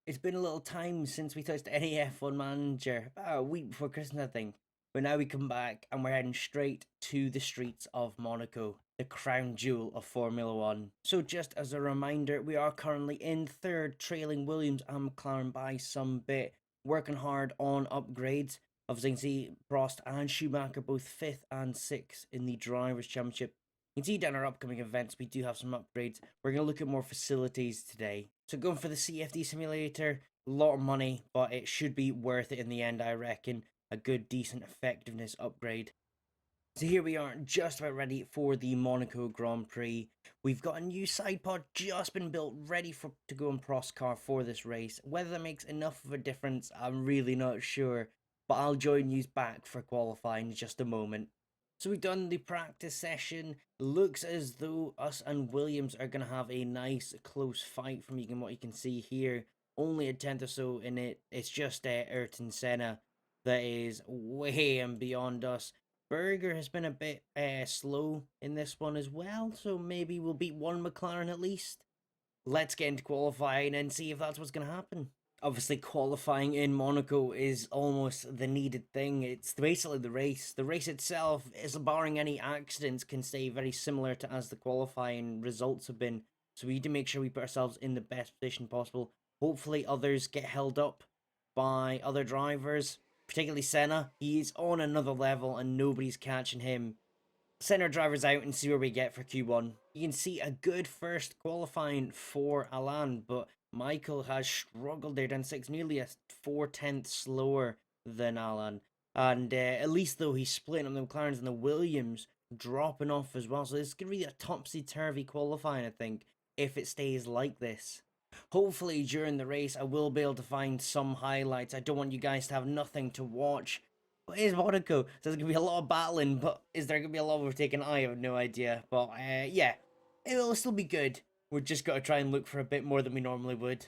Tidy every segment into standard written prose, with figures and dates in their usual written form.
It's been a little time since we touched any F1 manager, about a week before Christmas, I think. But now we come back and we're heading straight to the streets of Monaco, the crown jewel of Formula One. So, just as a reminder, we are currently in third, trailing Williams and McLaren by some bit, working hard on upgrades. Obviously, you can see Prost and Schumacher both fifth and sixth in the Drivers' Championship. You can see down our upcoming events, we do have some upgrades. We're going to look at more facilities today. So going for the CFD simulator, a lot of money, but it should be worth it in the end, I reckon. A good, decent effectiveness upgrade. So here we are, just about ready for the Monaco Grand Prix. We've got a new side pod just been built, ready to go on Prost car for this race. Whether that makes enough of a difference, I'm really not sure. But I'll join you back for qualifying in just a moment. So we've done the practice session. Looks as though us and Williams are going to have a nice close fight from what you can see here. Only a tenth or so in it. It's just Ayrton Senna that is way and beyond us. Berger has been a bit slow in this one as well, so maybe we'll beat one McLaren at least. Let's get into qualifying and see if that's what's going to happen. Obviously, qualifying in Monaco is almost the needed thing. It's basically the race. The race itself, is barring any accidents, can stay very similar to as the qualifying results have been. So we need to make sure we put ourselves in the best position possible. Hopefully others get held up by other drivers, particularly Senna. He's on another level and nobody's catching him. Send our drivers out and see where we get for Q1. You can see a good first qualifying for Alain, but Michael has struggled there down 6, nearly a 4/10 slower than Alain. And at least though he's splitting up the McLarens and the Williams dropping off as well. So this is going to be a topsy-turvy qualifying, I think, if it stays like this. Hopefully during the race I will be able to find some highlights. I don't want you guys to have nothing to watch. But it is Monaco, so there's going to be a lot of battling, but is there going to be a lot of overtaking? I have no idea. But yeah, it'll still be good. We're just got to try and look for a bit more than we normally would.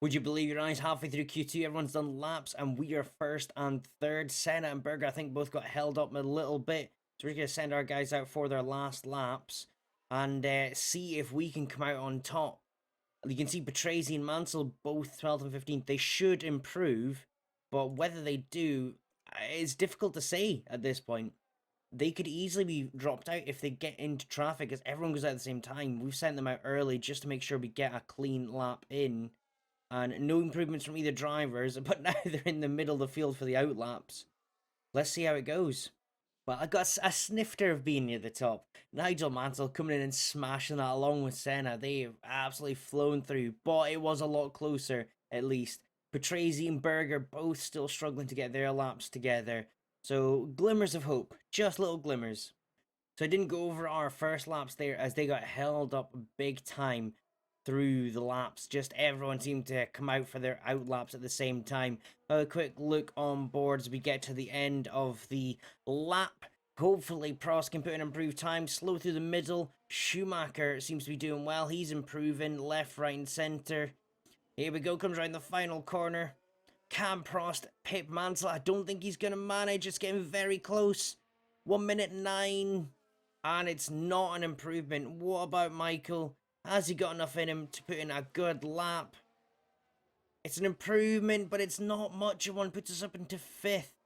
Would you believe your eyes? Halfway through Q2, everyone's done laps, and we are first and third. Senna and Berger, I think, both got held up a little bit. So we're going to send our guys out for their last laps and see if we can come out on top. You can see Patrese and Mansell, both 12th and 15th. They should improve, but whether they do, it's difficult to say at this point. They could easily be dropped out if they get into traffic, as everyone goes out at the same time. We've sent them out early just to make sure we get a clean lap in. And no improvements from either drivers, but now they're in the middle of the field for the out laps. Let's see how it goes. Well, I got a snifter of being near the top. Nigel Mansell coming in and smashing that along with Senna. They've absolutely flown through, but it was a lot closer, at least. Patrese and Berger both still struggling to get their laps together. So, glimmers of hope. Just little glimmers. So I didn't go over our first laps there as they got held up big time through the laps. Just everyone seemed to come out for their out laps at the same time. A quick look on board as we get to the end of the lap. Hopefully Prost can put an improved time. Slow through the middle. Schumacher seems to be doing well. He's improving left, right and centre. Here we go. Comes around the final corner. Can Prost pip Mansell? I don't think he's going to manage. It's getting very close. 1 minute 9. And it's not an improvement. What about Michael? Has he got enough in him to put in a good lap? It's an improvement, but it's not much. One puts us up into 5th.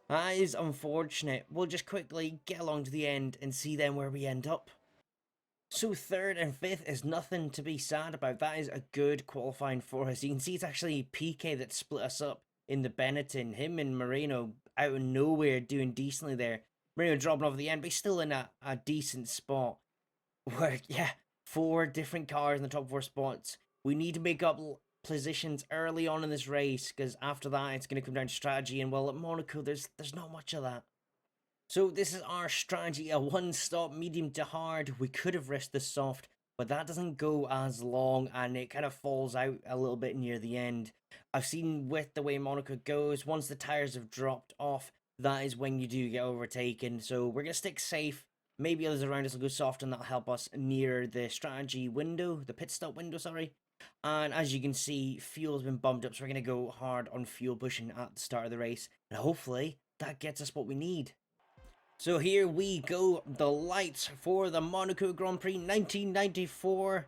That is unfortunate. We'll just quickly get along to the end and see then where we end up. So 3rd and 5th is nothing to be sad about. That is a good qualifying for us. You can see it's actually PK that split us up in the Benetton. Him and Moreno out of nowhere doing decently there. Moreno dropping off at the end, but he's still in a decent spot. Where, yeah, 4 different cars in the top 4 spots. We need to make up positions early on in this race, because after that it's going to come down to strategy, and well, at Monaco there's not much of that. So this is our strategy, a one-stop medium to hard. We could have risked the soft, but that doesn't go as long and it kind of falls out a little bit near the end. I've seen with the way Monaco goes, once the tires have dropped off, that is when you do get overtaken. So we're going to stick safe. Maybe others around us will go soft and that'll help us near the strategy window, the pit stop window, sorry. And as you can see, fuel's been bumped up, so we're going to go hard on fuel pushing at the start of the race. And hopefully that gets us what we need. So here we go, the lights for the Monaco Grand Prix 1994.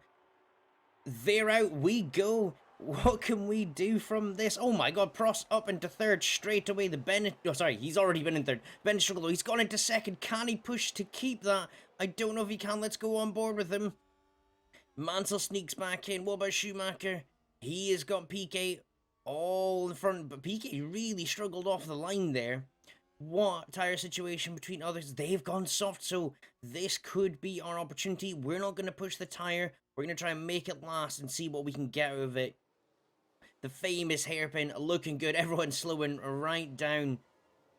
They're out, we go. What can we do from this? Oh my god, Prost up into third straight away. The Bennett... Oh, sorry, he's already been in third. Bennett struggled though. He's gone into second. Can he push to keep that? I don't know if he can. Let's go on board with him. Mansell sneaks back in. What about Schumacher? He has got Piquet all in front, but Piquet really struggled off the line there. What tyre situation between others? They've gone soft, so this could be our opportunity. We're not going to push the tyre. We're going to try and make it last and see what we can get out of it. The famous hairpin looking good. Everyone's slowing right down.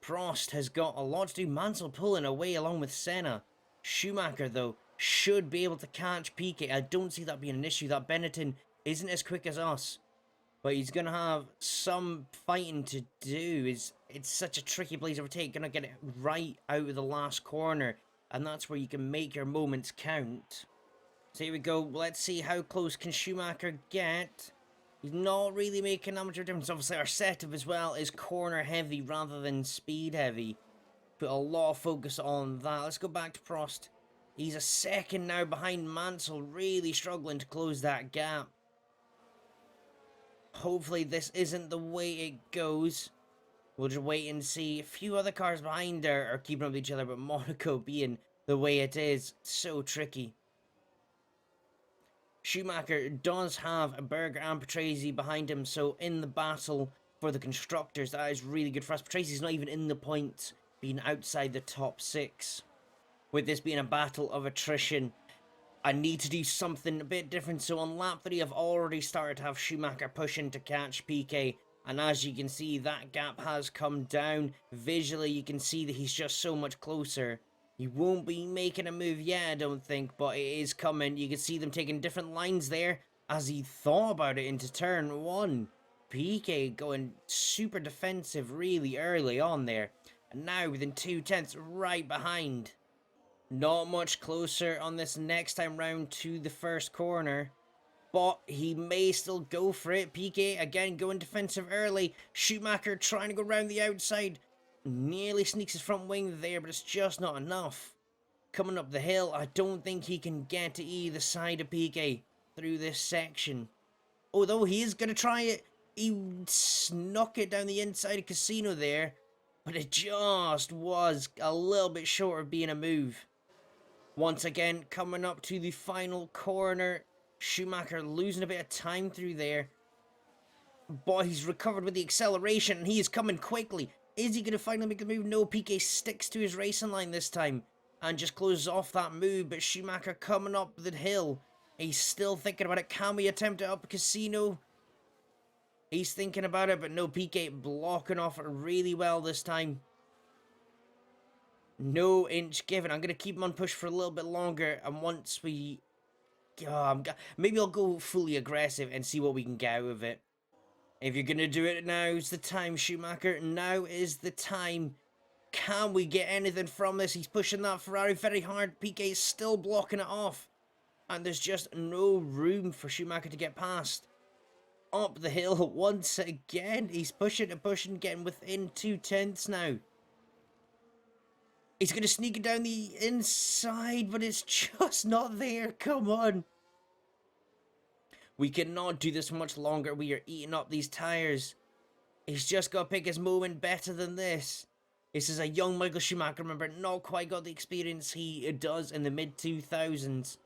Prost has got a lot to do. Mansell pulling away along with Senna. Schumacher, though, should be able to catch Piquet. I don't see that being an issue. That Benetton isn't as quick as us. But he's going to have some fighting to do. It's such a tricky place to overtake. Going to get it right out of the last corner. And that's where you can make your moments count. So here we go. Let's see how close can Schumacher get. He's not really making that much of a difference. Obviously, our setup as well is corner heavy rather than speed heavy. Put a lot of focus on that. Let's go back to Prost. He's a second now behind Mansell, really struggling to close that gap. Hopefully this isn't the way it goes. We'll just wait and see. A few other cars behind there are keeping up with each other, but Monaco being the way it is, so tricky. Schumacher does have Berger and Patrese behind him, so in the battle for the constructors, that is really good for us. Patrase's not even in the points, being outside the top 6. With this being a battle of attrition, I need to do something a bit different. So on lap 3, I've already started to have Schumacher pushing to catch Piquet. And as you can see, that gap has come down. Visually, you can see that he's just so much closer. He won't be making a move yet, I don't think, but it is coming. You can see them taking different lines there as he thought about it into turn 1. Piquet going super defensive really early on there. And now within 2/10 right behind. Not much closer on this next time round to the first corner. But he may still go for it. Piquet again going defensive early. Schumacher trying to go around the outside. Nearly sneaks his front wing there, but it's just not enough. Coming up the hill, I don't think he can get to either side of Piquet through this section. Although he is going to try it. He snuck it down the inside of Casino there. But it just was a little bit short of being a move. Once again, coming up to the final corner. Schumacher losing a bit of time through there. But he's recovered with the acceleration and he is coming quickly. Is he going to finally make the move? No, Piquet sticks to his racing line this time and just closes off that move. But Schumacher coming up the hill. He's still thinking about it. Can we attempt it up Casino? He's thinking about it, but no, Piquet blocking off it really well this time. No inch given. I'm going to keep him on push for a little bit longer. And once we... maybe I'll go fully aggressive and see what we can get out of it. If you're going to do it, now's the time, Schumacher. Now is the time. Can we get anything from this? He's pushing that Ferrari very hard. Piquet's still blocking it off. And there's just no room for Schumacher to get past. Up the hill once again. He's pushing and pushing, getting within 2/10 now. He's going to sneak it down the inside, but it's just not there. Come on. We cannot do this much longer. We are eating up these tyres. He's just got to pick his moment better than this. This is a young Michael Schumacher. Remember, not quite got the experience he does in the mid-2000s.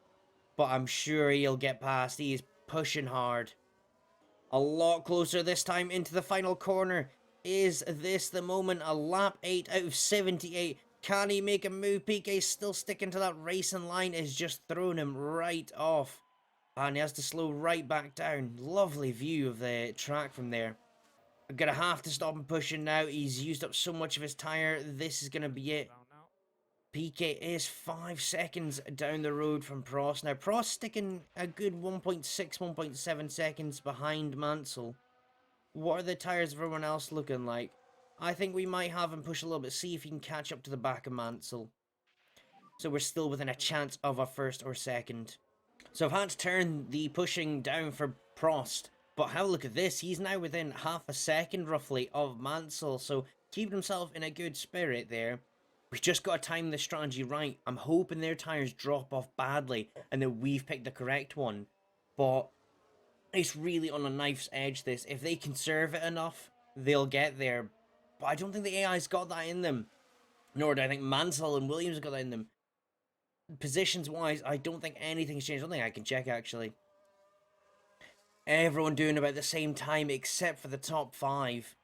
But I'm sure he'll get past. He is pushing hard. A lot closer this time into the final corner. Is this the moment? A lap 8 out of 78. Can he make a move? Piquet still sticking to that racing line. Is just throwing him right off. And he has to slow right back down. Lovely view of the track from there. I'm going to have to stop him pushing now. He's used up so much of his tyre. This is going to be it. Piquet is 5 seconds down the road from Prost. Now, Prost sticking a good 1.6, 1.7 seconds behind Mansell. What are the tyres of everyone else looking like? I think we might have him push a little bit, see if he can catch up to the back of Mansell. So we're still within a chance of a first or second. So I've had to turn the pushing down for Prost. But have a look at this. He's now within half a second, roughly, of Mansell. So keeping himself in a good spirit there. We've just got to time the strategy right. I'm hoping their tyres drop off badly and that we've picked the correct one. But It's really on a knife's edge, this. If they conserve it enough, they'll get there. But I don't think the AI's got that in them. Nor do I think Mansell and Williams got that in them. Positions-wise, I don't think anything's changed. I don't think I can check, actually. Everyone doing about the same time except for the top 5.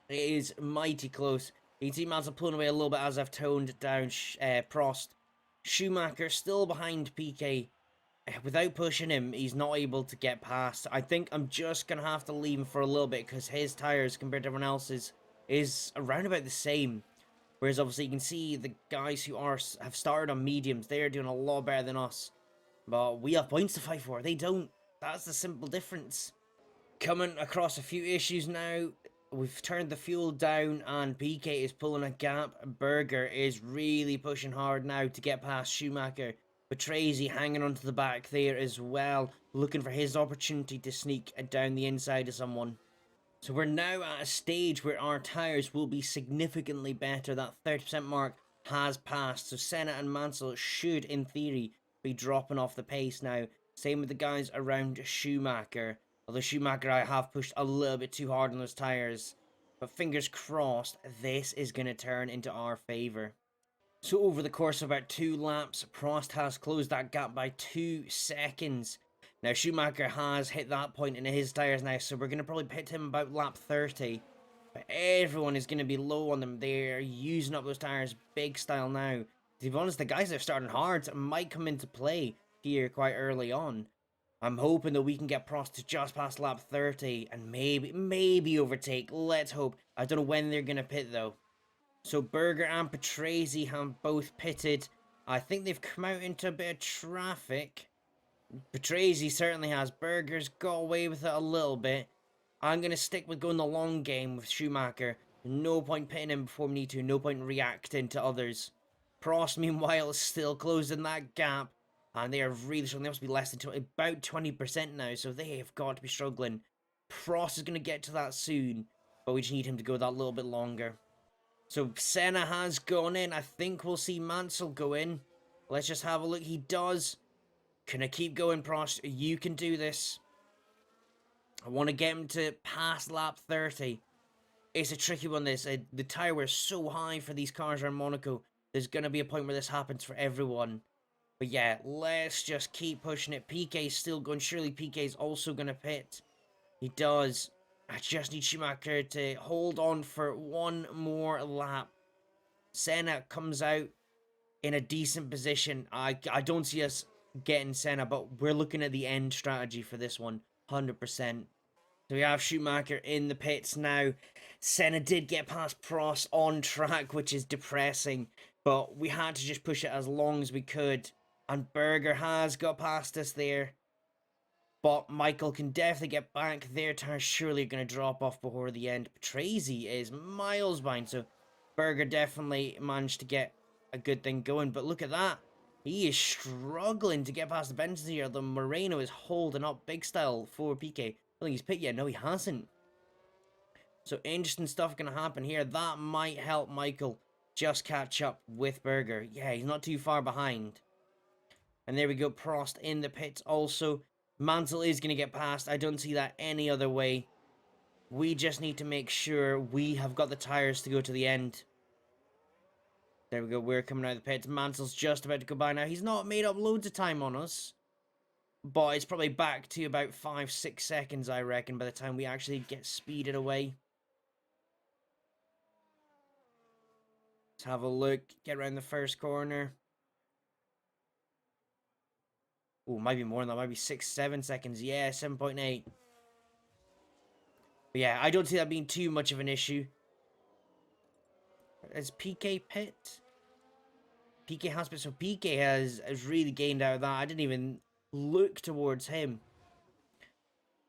It is mighty close. You can see Mansell pulling away a little bit as I've toned down Prost. Schumacher still behind PK. Without pushing him, he's not able to get past. I think I'm just going to have to leave him for a little bit because his tyres compared to everyone else's is around about the same. Whereas obviously you can see the guys who have started on mediums, they're doing a lot better than us. But we have points to fight for. They don't. That's the simple difference. Coming across a few issues now. We've turned the fuel down and PK is pulling a gap. Berger is really pushing hard now to get past Schumacher. But Tracy hanging onto the back there as well, looking for his opportunity to sneak down the inside of someone. So we're now at a stage where our tyres will be significantly better. That 30% mark has passed. So Senna and Mansell should, in theory, be dropping off the pace now. Same with the guys around Schumacher. Although Schumacher, I have pushed a little bit too hard on those tyres. But fingers crossed, this is going to turn into our favour. So over the course of about 2 laps, Prost has closed that gap by 2 seconds. Now Schumacher has hit that point in his tyres now, so we're going to probably pit him about lap 30. But everyone is going to be low on them. They're using up those tyres big style now. To be honest, the guys that are starting hard might come into play here quite early on. I'm hoping that we can get Prost to just past lap 30 and maybe overtake. Let's hope. I don't know when they're going to pit though. So Berger and Patrese have both pitted. I think they've come out into a bit of traffic. Patrese certainly has. Berger's got away with it a little bit. I'm going to stick with going the long game with Schumacher. No point pitting him before we need to. No point reacting to others. Prost, meanwhile, is still closing that gap. And they are really struggling. They must be less than about 20% now. So they have got to be struggling. Prost is going to get to that soon. But we just need him to go that little bit longer. So Senna has gone in. I think we'll see Mansell go in. Let's just have a look. He does. Can I keep going, Prost? You can do this. I want to get him to pass lap 30. It's a tricky one, this. The tyre wear is so high for these cars around Monaco. There's going to be a point where this happens for everyone. But yeah, let's just keep pushing it. PK's still going. Surely PK's also going to pit. He does. I just need Schumacher to hold on for one more lap. Senna comes out in a decent position. I don't see us getting Senna, but we're looking at the end strategy for this one. 100%. So we have Schumacher in the pits now. Senna did get past Prost on track, which is depressing. But we had to just push it as long as we could. And Berger has got past us there. But Michael can definitely get back. Their tires surely are going to drop off before the end. Patrese is miles behind. So Berger definitely managed to get a good thing going. But look at that. He is struggling to get past the benches here. The Moreno is holding up big style for PK. I don't think he's pit yet. No, he hasn't. So interesting stuff going to happen here. That might help Michael just catch up with Berger. Yeah, he's not too far behind. And there we go. Prost in the pits also. Mansell is going to get past. I don't see that any other way. We just need to make sure we have got the tyres to go to the end. There we go. We're coming out of the pits. Mansell's just about to go by now. He's not made up loads of time on us. But it's probably back to about 5-6 seconds, I reckon, by the time we actually get speeded away. Let's have a look. Get around the first corner. Oh, might be more than that. Might be 6-7 seconds. Yeah, 7.8. But yeah, I don't see that being too much of an issue. Is PK pit? PK has pit. So PK has really gained out of that. I didn't even look towards him.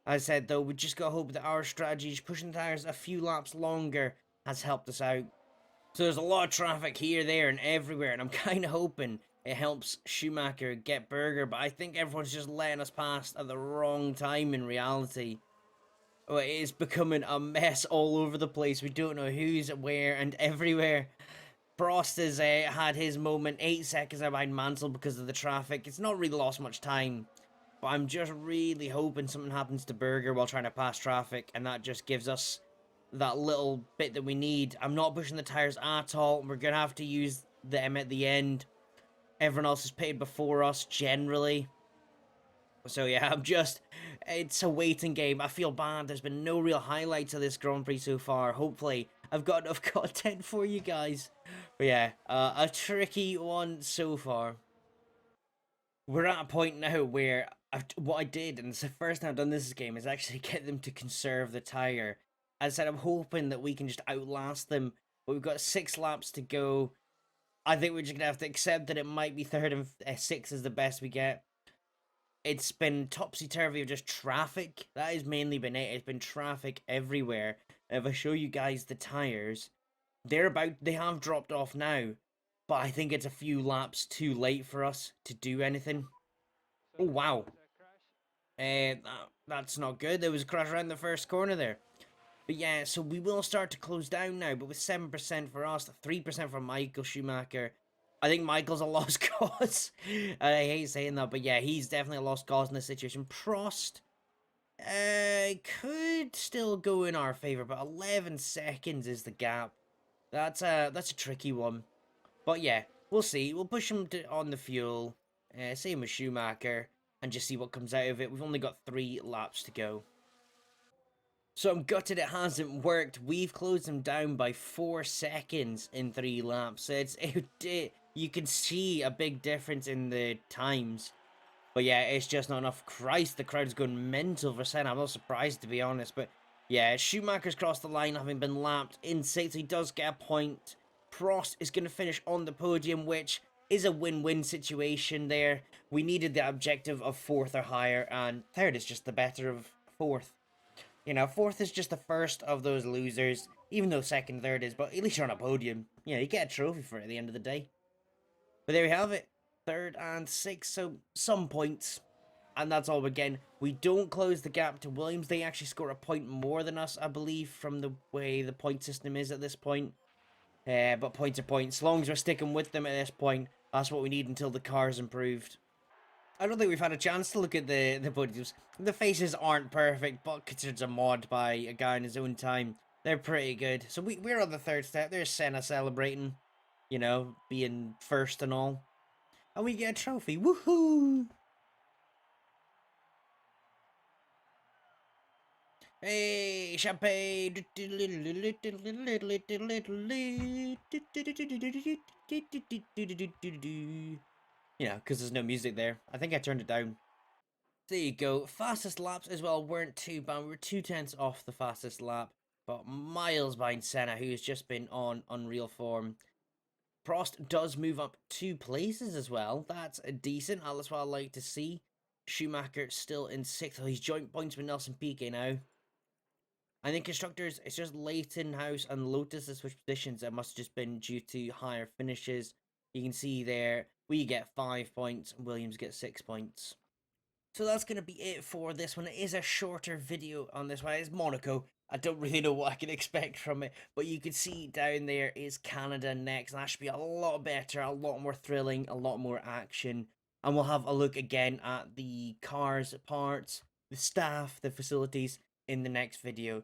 As I said, though, we just got to hope that our strategy, just pushing the tyres a few laps longer, has helped us out. So there's a lot of traffic here, there, and everywhere. And I'm kind of hoping it helps Schumacher get Berger, but I think everyone's just letting us past at the wrong time in reality. Oh, it is becoming a mess all over the place. We don't know who's where and everywhere. Prost has had his moment 8 seconds behind Mansell because of the traffic. It's not really lost much time. But I'm just really hoping something happens to Berger while trying to pass traffic, and that just gives us that little bit that we need. I'm not pushing the tires at all. We're going to have to use them at the end. Everyone else is paid before us, generally. So yeah, it's a waiting game. I feel bad. There's been no real highlights of this Grand Prix so far. Hopefully, I've got enough content for you guys. But yeah, a tricky one so far. We're at a point now where what I did, and it's the first time I've done this game, is actually get them to conserve the tire. As I said, I'm hoping that we can just outlast them. But we've got 6 laps to go. I think we're just gonna have to accept that it might be third and sixth is the best we get. It's been topsy-turvy of just traffic. That has mainly been it. It's been traffic everywhere. And if I show you guys the tires, they have dropped off now, but I think it's a few laps too late for us to do anything. Oh wow. That's not good. There was a crash around the first corner there. But yeah, so we will start to close down now, but with 7% for us, 3% for Michael Schumacher. I think Michael's a lost cause. I hate saying that, but yeah, he's definitely a lost cause in this situation. Prost could still go in our favor, but 11 seconds is the gap. That's a tricky one. But yeah, we'll see. We'll push him on the fuel, same as Schumacher, and just see what comes out of it. We've only got 3 laps to go. So I'm gutted it hasn't worked. We've closed him down by 4 seconds in 3 laps. So you can see a big difference in the times. But yeah, it's just not enough. Christ, the crowd's going mental for Senna. I'm not surprised, to be honest. But yeah, Schumacher's crossed the line having been lapped in 6th. He does get a point. Prost is going to finish on the podium, which is a win-win situation there. We needed the objective of 4th or higher, and 3rd is just the better of 4th. You know, 4th is just the first of those losers, even though 2nd, 3rd is, but at least you're on a podium. You know, you get a trophy for it at the end of the day. But there we have it. 3rd and 6th, so some points. And that's all we're getting. We don't close the gap to Williams. They actually score a point more than us, I believe, from the way the point system is at this point. But points are points. As long as we're sticking with them at this point, that's what we need until the car's improved. I don't think we've had a chance to look at the podiums. The faces aren't perfect, but considered a mod by a guy in his own time, they're pretty good. So we're on the 3rd step. There's Senna celebrating, you know, being first and all. And we get a trophy. Woohoo! Hey, champagne! You know, because there's no music there. I think I turned it down. There you go. Fastest laps as well weren't too bad. We were 2/10 off the fastest lap, but miles behind Senna, who's just been on unreal form. Prost does move up 2 places as well. That's a decent. That's what I like to see. Schumacher still in 6th. He's joint points with Nelson Piquet now. I think constructors, it's just Leighton House and Lotus that switch positions. That must have just been due to higher finishes. You can see there, we get 5 points, and Williams gets 6 points. So that's going to be it for this one. It is a shorter video on this one. It's Monaco. I don't really know what I can expect from it. But you can see down there is Canada next. And that should be a lot better, a lot more thrilling, a lot more action. And we'll have a look again at the cars, parts, the staff, the facilities in the next video.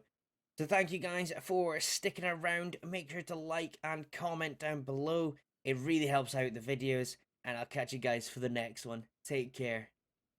So thank you guys for sticking around. Make sure to like and comment down below. It really helps out the videos. And I'll catch you guys for the next one. Take care.